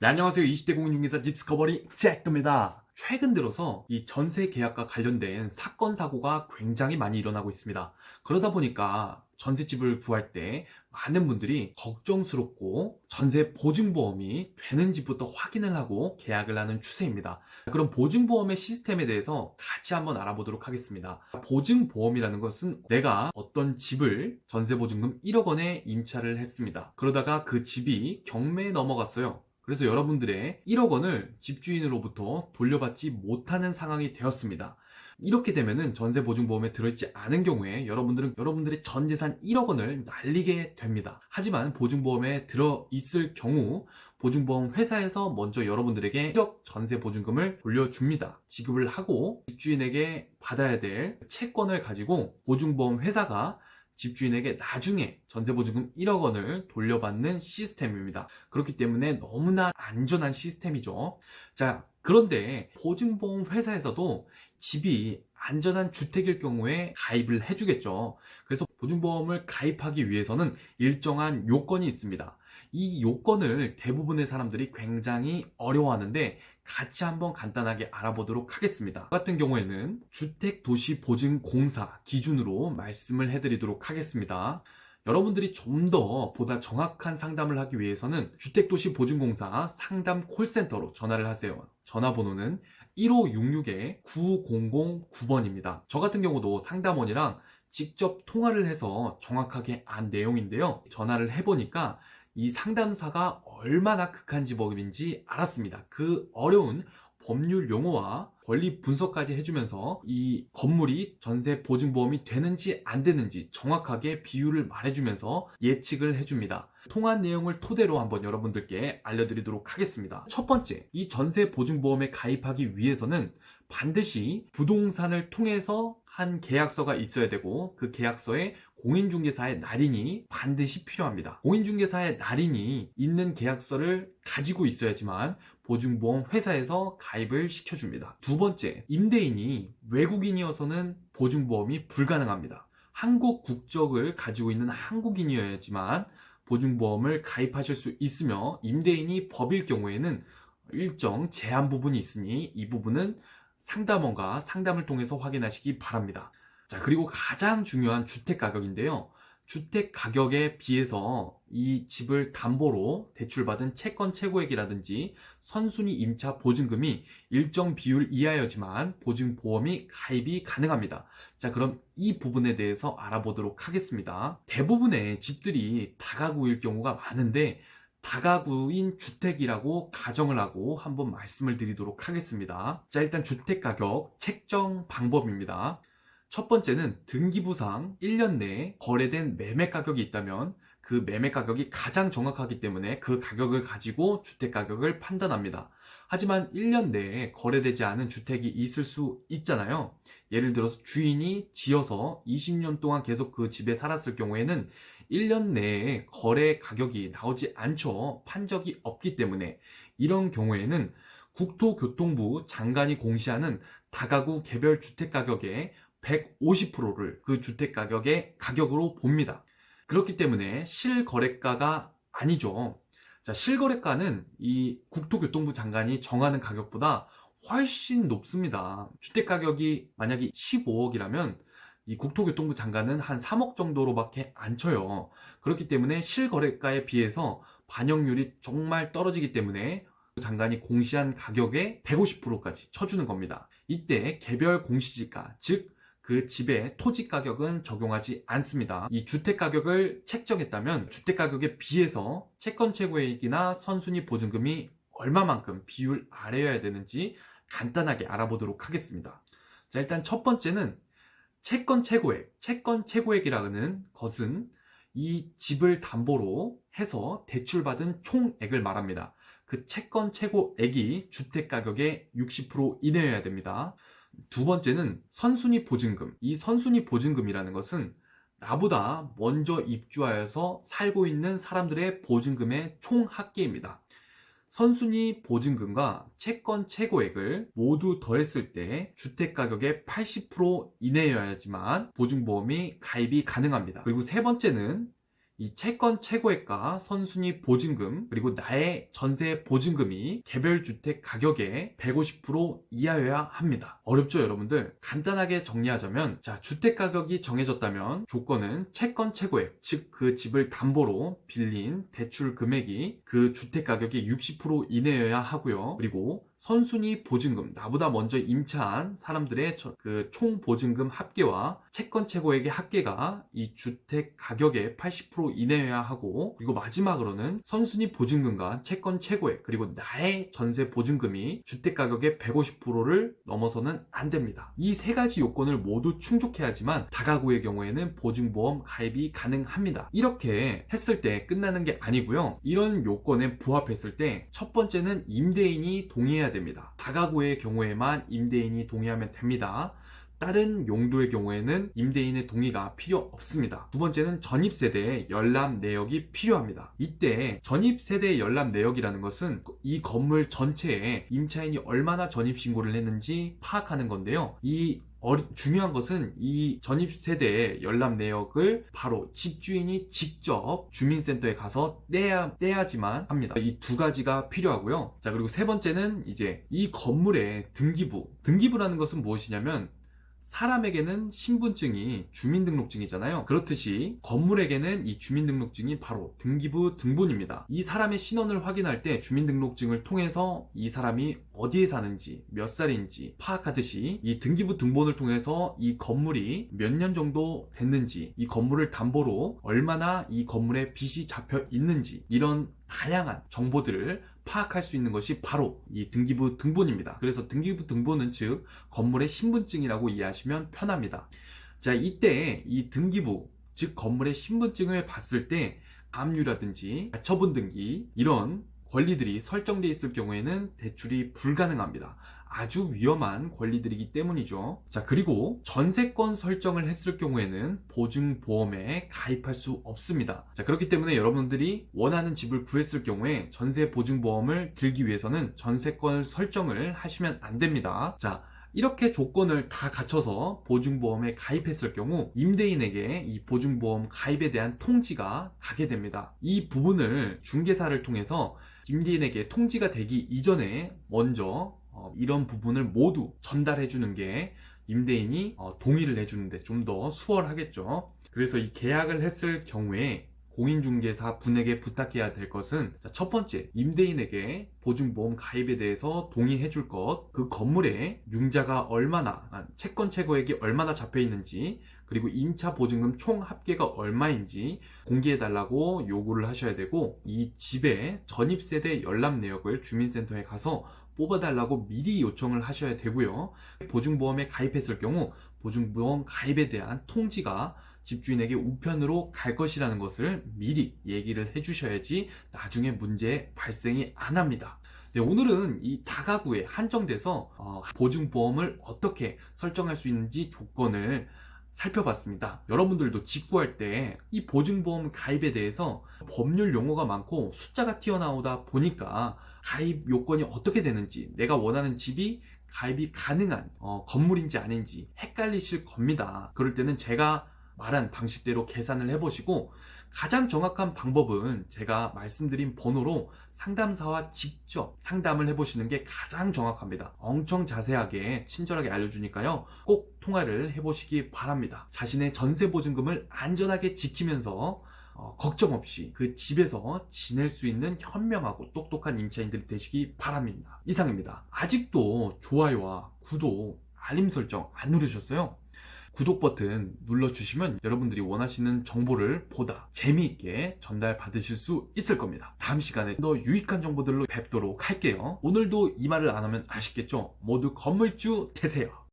네, 안녕하세요. 20대 공인중개사 집스커버리 잭입니다. 최근 들어서 이 전세 계약과 관련된 사건, 사고가 굉장히 많이 일어나고 있습니다. 그러다 보니까 전셋집을 구할 때 많은 분들이 걱정스럽고 전세 보증보험이 되는지부터 확인을 하고 계약을 하는 추세입니다. 그럼 보증보험의 시스템에 대해서 같이 한번 알아보도록 하겠습니다. 보증보험이라는 것은 내가 어떤 집을 전세보증금 1억 원에 임차를 했습니다. 그러다가 그 집이 경매에 넘어갔어요. 그래서 여러분들의 1억 원을 집주인으로부터 돌려받지 못하는 상황이 되었습니다. 이렇게 되면은 전세보증보험에 들어있지 않은 경우에 여러분들은 여러분들의 전 재산 1억 원을 날리게 됩니다. 하지만 보증보험에 들어있을 경우 보증보험 회사에서 먼저 여러분들에게 1억 전세보증금을 돌려줍니다. 지급을 하고 집주인에게 받아야 될 채권을 가지고 보증보험 회사가 집주인에게 나중에 전세보증금 1억 원을 돌려받는 시스템입니다. 그렇기 때문에 너무나 안전한 시스템이죠. 자, 그런데 보증보험 회사에서도 집이 안전한 주택일 경우에 가입을 해주겠죠. 그래서 보증보험을 가입하기 위해서는 일정한 요건이 있습니다. 이 요건을 대부분의 사람들이 굉장히 어려워하는데 같이 한번 간단하게 알아보도록 하겠습니다. 같은 경우에는 주택도시보증공사 기준으로 말씀을 해드리도록 하겠습니다. 여러분들이 좀 더 보다 정확한 상담을 하기 위해서는 주택도시보증공사 상담 콜센터로 전화를 하세요. 전화번호는 1566-9009번입니다. 저 같은 경우도 상담원이랑 직접 통화를 해서 정확하게 안 내용인데요. 전화를 해보니까 이 상담사가 얼마나 극한 직업인지 알았습니다. 그 어려운 법률 용어와 권리 분석까지 해주면서 이 건물이 전세 보증보험이 되는지 안 되는지 정확하게 비율을 말해주면서 예측을 해줍니다. 통화 내용을 토대로 한번 여러분들께 알려드리도록 하겠습니다. 첫 번째, 이 전세 보증보험에 가입하기 위해서는 반드시 부동산을 통해서 한 계약서가 있어야 되고 그 계약서에 공인중개사의 날인이 반드시 필요합니다. 공인중개사의 날인이 있는 계약서를 가지고 있어야지만 보증보험 회사에서 가입을 시켜줍니다. 두 번째, 임대인이 외국인이어서는 보증보험이 불가능합니다. 한국 국적을 가지고 있는 한국인이어야지만 보증보험을 가입하실 수 있으며 임대인이 법일 경우에는 일정 제한 부분이 있으니 이 부분은 상담원과 상담을 통해서 확인하시기 바랍니다. 자, 그리고 가장 중요한 주택 가격인데요. 주택 가격에 비해서 이 집을 담보로 대출받은 채권 최고액이라든지 선순위 임차 보증금이 일정 비율 이하여지만 보증보험이 가입이 가능합니다. 자, 그럼 이 부분에 대해서 알아보도록 하겠습니다. 대부분의 집들이 다가구일 경우가 많은데 다가구인 주택이라고 가정을 하고 한번 말씀을 드리도록 하겠습니다. 자, 일단 주택 가격 책정 방법입니다. 첫 번째는 등기부상 1년 내에 거래된 매매 가격이 있다면 그 매매 가격이 가장 정확하기 때문에 그 가격을 가지고 주택 가격을 판단합니다. 하지만 1년 내에 거래되지 않은 주택이 있을 수 있잖아요. 예를 들어서 주인이 지어서 20년 동안 계속 그 집에 살았을 경우에는 1년 내에 거래 가격이 나오지 않죠. 판 적이 없기 때문에 이런 경우에는 국토교통부 장관이 공시하는 다가구 개별 주택 가격의 150%를 그 주택 가격의 가격으로 봅니다. 그렇기 때문에 실거래가가 아니죠. 자, 실거래가는 이 국토교통부 장관이 정하는 가격보다 훨씬 높습니다. 주택 가격이 만약에 15억이라면 이 국토교통부 장관은 한 3억 정도로밖에 안 쳐요. 그렇기 때문에 실거래가에 비해서 반영률이 정말 떨어지기 때문에 장관이 공시한 가격의 150%까지 쳐주는 겁니다. 이때 개별 공시지가, 즉 그 집의 토지 가격은 적용하지 않습니다. 이 주택 가격을 책정했다면 주택 가격에 비해서 채권 최고액이나 선순위 보증금이 얼마만큼 비율 아래여야 되는지 간단하게 알아보도록 하겠습니다. 자, 일단 첫 번째는 채권 최고액. 채권 최고액이라는 것은 이 집을 담보로 해서 대출받은 총액을 말합니다. 그 채권 최고액이 주택 가격의 60% 이내여야 됩니다. 두 번째는 선순위 보증금. 이 선순위 보증금이라는 것은 나보다 먼저 입주하여서 살고 있는 사람들의 보증금의 총 합계입니다. 선순위 보증금과 채권 최고액을 모두 더했을 때 주택가격의 80% 이내여야지만 보증보험이 가입이 가능합니다. 그리고 세 번째는 이 채권 최고액과 선순위 보증금 그리고 나의 전세 보증금이 개별 주택 가격의 150% 이하여야 합니다. 어렵죠, 여러분들? 간단하게 정리하자면, 자, 주택 가격이 정해졌다면 조건은 채권 최고액, 즉 그 집을 담보로 빌린 대출 금액이 그 주택 가격의 60% 이내여야 하고요. 그리고 선순위 보증금, 나보다 먼저 임차한 사람들의 그 총 보증금 합계와 채권 최고액의 합계가 이 주택 가격의 80% 이내여야 하고, 그리고 마지막으로는 선순위 보증금과 채권 최고액 그리고 나의 전세 보증금이 주택 가격의 150%를 넘어서는 안 됩니다. 이 세 가지 요건을 모두 충족해야지만 다가구의 경우에는 보증보험 가입이 가능합니다. 이렇게 했을 때 끝나는 게 아니고요. 이런 요건에 부합했을 때 첫 번째는 임대인이 동의해야 됩니다. 다가구의 경우에만 임대인이 동의하면 됩니다. 다른 용도의 경우에는 임대인의 동의가 필요 없습니다. 두 번째는 전입세대의 열람 내역이 필요합니다. 이때 전입세대의 열람 내역이라는 것은 이 건물 전체에 임차인이 얼마나 전입신고를 했는지 파악하는 건데요. 중요한 것은 이 전입세대의 열람 내역을 바로 집주인이 직접 주민센터에 가서 떼야지만 합니다. 이 두 가지가 필요하고요. 자, 그리고 세 번째는 이제 이 건물의 등기부라는 것은 무엇이냐면, 사람에게는 신분증이 주민등록증이잖아요. 그렇듯이 건물에게는 이 주민등록증이 바로 등기부 등본입니다. 이 사람의 신원을 확인할 때 주민등록증을 통해서 이 사람이 어디에 사는지, 몇 살인지 파악하듯이 이 등기부 등본을 통해서 이 건물이 몇 년 정도 됐는지, 이 건물을 담보로 얼마나 이 건물에 빚이 잡혀 있는지, 이런 다양한 정보들을 파악할 수 있는 것이 바로 이 등기부 등본입니다. 그래서 등기부 등본은 즉 건물의 신분증이라고 이해하시면 편합니다. 자, 이때 이 등기부, 즉 건물의 신분증을 봤을 때 압류라든지 가처분 등기 이런 권리들이 설정되어 있을 경우에는 대출이 불가능합니다. 아주 위험한 권리들이기 때문이죠. 자, 그리고 전세권 설정을 했을 경우에는 보증보험에 가입할 수 없습니다. 자, 그렇기 때문에 여러분들이 원하는 집을 구했을 경우에 전세 보증보험을 들기 위해서는 전세권 설정을 하시면 안 됩니다. 자, 이렇게 조건을 다 갖춰서 보증보험에 가입했을 경우 임대인에게 이 보증보험 가입에 대한 통지가 가게 됩니다. 이 부분을 중개사를 통해서 임대인에게 통지가 되기 이전에 먼저 이런 부분을 모두 전달해 주는 게 임대인이 동의를 해주는데 좀 더 수월하겠죠. 그래서 이 계약을 했을 경우에 공인중개사 분에게 부탁해야 될 것은, 첫 번째, 임대인에게 보증보험 가입에 대해서 동의해 줄 것, 그 건물에 융자가 얼마나, 채권 최고액이 얼마나 잡혀 있는지, 그리고 임차 보증금 총 합계가 얼마인지 공개해 달라고 요구를 하셔야 되고, 이 집의 전입세대 열람 내역을 주민센터에 가서 뽑아달라고 미리 요청을 하셔야 되고요. 보증보험에 가입했을 경우 보증보험 가입에 대한 통지가 집주인에게 우편으로 갈 것이라는 것을 미리 얘기를 해주셔야지 나중에 문제 발생이 안 합니다. 네, 오늘은 이 다가구에 한정돼서 보증보험을 어떻게 설정할 수 있는지 조건을 살펴봤습니다. 여러분들도 직구할 때 이 보증보험 가입에 대해서 법률 용어가 많고 숫자가 튀어나오다 보니까 가입 요건이 어떻게 되는지, 내가 원하는 집이 가입이 가능한 건물인지 아닌지 헷갈리실 겁니다. 그럴 때는 제가 말한 방식대로 계산을 해보시고, 가장 정확한 방법은 제가 말씀드린 번호로 상담사와 직접 상담을 해보시는 게 가장 정확합니다. 엄청 자세하게 친절하게 알려주니까요, 꼭 통화를 해보시기 바랍니다. 자신의 전세보증금을 안전하게 지키면서 걱정 없이 그 집에서 지낼 수 있는 현명하고 똑똑한 임차인들이 되시기 바랍니다. 이상입니다. 아직도 좋아요와 구독, 알림 설정 안 누르셨어요? 구독 버튼 눌러주시면 여러분들이 원하시는 정보를 보다 재미있게 전달받으실 수 있을 겁니다. 다음 시간에 더 유익한 정보들로 뵙도록 할게요. 오늘도 이 말을 안 하면 아쉽겠죠? 모두 건물주 되세요.